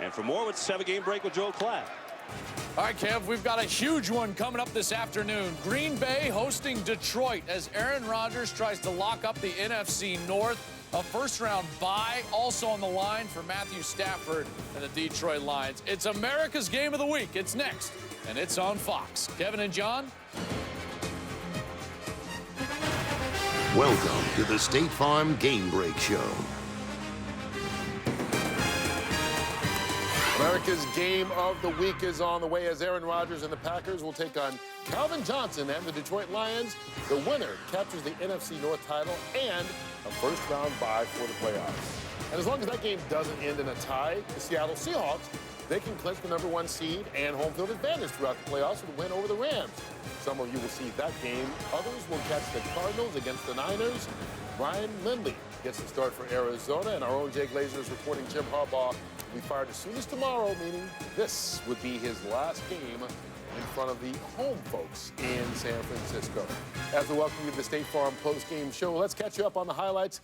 And for more, it's 7-game break with Joe Klatt. All right, Kev, we've got a huge one coming up this afternoon. Green Bay hosting Detroit as Aaron Rodgers tries to lock up the NFC North. A first-round bye also on the line for Matthew Stafford and the Detroit Lions. It's America's Game of the Week. It's next, and it's on Fox. Kevin and John. Welcome to the State Farm Game Break Show. America's Game of the Week is on the way as Aaron Rodgers and the Packers will take on Calvin Johnson and the Detroit Lions. The winner captures the NFC North title and a first-round bye for the playoffs. And as long as that game doesn't end in a tie, the Seattle Seahawks, they can clinch the #1 seed and home field advantage throughout the playoffs with a win over the Rams. Some of you will see that game. Others will catch the Cardinals against the Niners. Ryan Lindley gets the start for Arizona, and our own Jay Glazer is reporting Jim Harbaugh will be fired as soon as tomorrow, meaning this would be his last game in front of the home folks in San Francisco. As we welcome you to the State Farm post-game show, let's catch you up on the highlights.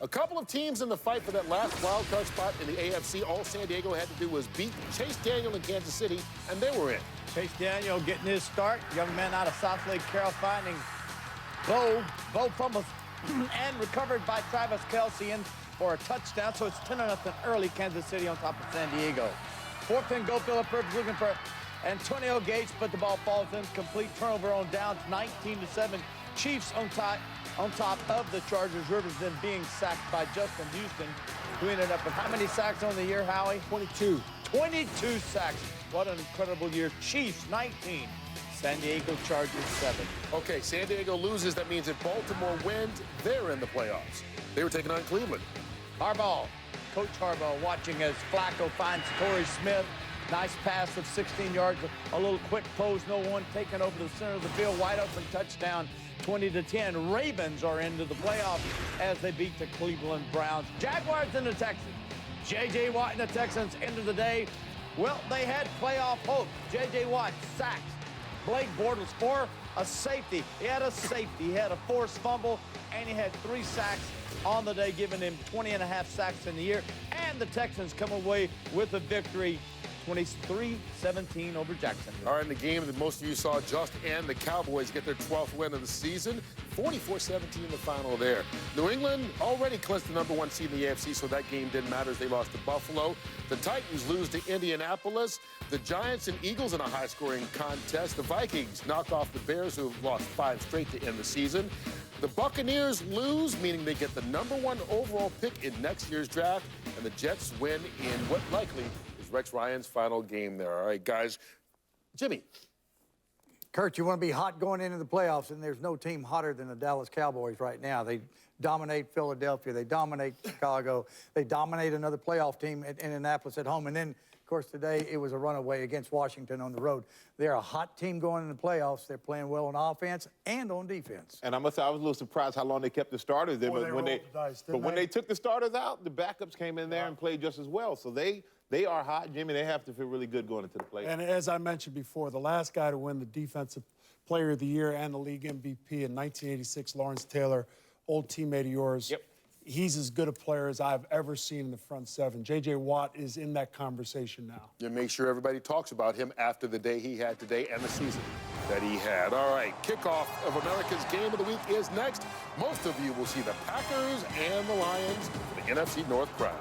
A couple of teams in the fight for that last wild card spot in the AFC. All San Diego had to do was beat Chase Daniel in Kansas City, and they were in. Chase Daniel getting his start. Young man out of South Lake Carroll finding Bo fumbles and recovered by Travis Kelce in for a touchdown. So it's 10-0 early. Kansas City on top of San Diego. 4th and go, Phillip Rivers looking for Antonio Gates, but the ball falls incomplete. Turnover on downs, 19-7. Chiefs on top of the Chargers. Rivers then being sacked by Justin Houston, who ended up with how many sacks on the year, Howie? 22. 22 sacks. What an incredible year. Chiefs 19. San Diego Chargers 7. Okay, San Diego loses. That means if Baltimore wins, they're in the playoffs. They were taking on Cleveland. Harbaugh, Coach Harbaugh watching as Flacco finds Torrey Smith. Nice pass of 16 yards. A little quick post. No one taking over the center of the field. Wide open touchdown. 20-10. Ravens are into the playoffs as they beat the Cleveland Browns. Jaguars and the Texans. J.J. Watt and the Texans, end of the day. Well, they had playoff hope. J.J. Watt sacked Blake Bortles for a safety. He had a safety. He had a forced fumble, and he had 3 sacks on the day, giving him 20.5 sacks in the year. And the Texans come away with a victory, 23-17 over Jacksonville. All right, in the game that most of you saw just and the Cowboys get their 12th win of the season, 44-17 the final there. New England already clinched the #1 seed in the AFC, so that game didn't matter as they lost to Buffalo. The Titans lose to Indianapolis. The Giants and Eagles in a high-scoring contest. The Vikings knock off the Bears, who have lost 5 straight to end the season. The Buccaneers lose, meaning they get the #1 overall pick in next year's draft, and the Jets win in what likely is Rex Ryan's final game there. All right, guys. Jimmy. Kurt, you want to be hot going into the playoffs, and there's no team hotter than the Dallas Cowboys right now. They dominate Philadelphia. They dominate Chicago. They dominate another playoff team at Indianapolis at home. And then, of course, today it was a runaway against Washington on the road. They're a hot team going in the playoffs. They're playing well on offense and on defense. And I must say, I was a little surprised how long they kept the starters there. But when they took the starters out, the backups came in there and played just as well. So they are hot, Jimmy. They have to feel really good going into the playoffs. And as I mentioned before, the last guy to win the Defensive Player of the Year and the league MVP in 1986, Lawrence Taylor, old teammate of yours. Yep. He's as good a player as I've ever seen in the front seven. J.J. Watt is in that conversation now. You make sure everybody talks about him after the day he had today and the season that he had. All right, kickoff of America's Game of the Week is next. Most of you will see the Packers and the Lions for the NFC North crowd.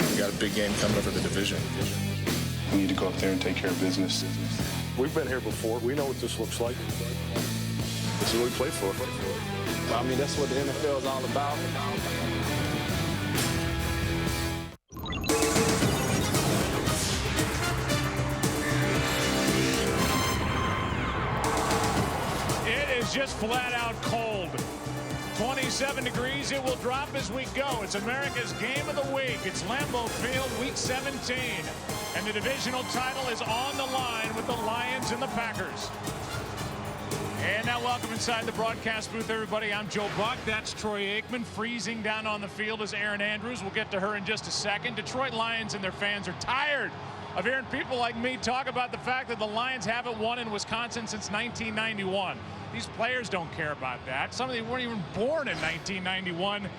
We got a big game coming up for the division. We need to go up there and take care of business. We've been here before. We know what this looks like. This is what we play for. I mean, that's what the NFL is all about. It is just flat out cold. 27 degrees, it will drop as we go. It's America's Game of the Week. It's Lambeau Field, Week 17. And the divisional title is on the line with the Lions and the Packers. And now welcome inside the broadcast booth, everybody. I'm Joe Buck. That's Troy Aikman. Freezing down on the field is Erin Andrews. We'll get to her in just a second. Detroit Lions and their fans are tired of hearing people like me talk about the fact that the Lions haven't won in Wisconsin since 1991. These players don't care about that. Some of them weren't even born in 1991.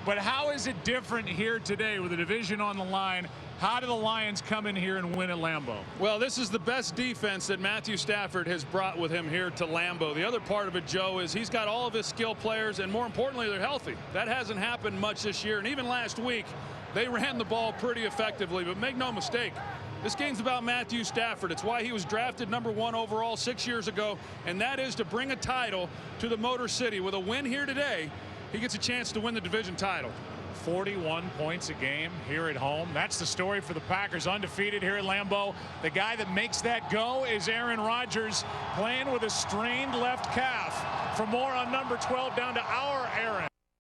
But how is it different here today with the division on the line? How do the Lions come in here and win at Lambeau? Well, this is the best defense that Matthew Stafford has brought with him here to Lambeau. The other part of it, Joe, is he's got all of his skill players, and more importantly, they're healthy. That hasn't happened much this year, and even last week, they ran the ball pretty effectively. But make no mistake, this game's about Matthew Stafford. It's why he was drafted #1 overall 6 years ago, and that is to bring a title to the Motor City. With a win here today, he gets a chance to win the division title. 41 points a game here at home. That's the story for the Packers, undefeated here at Lambeau. The guy that makes that go is Aaron Rodgers, playing with a strained left calf. For more on number 12, down to our Aaron.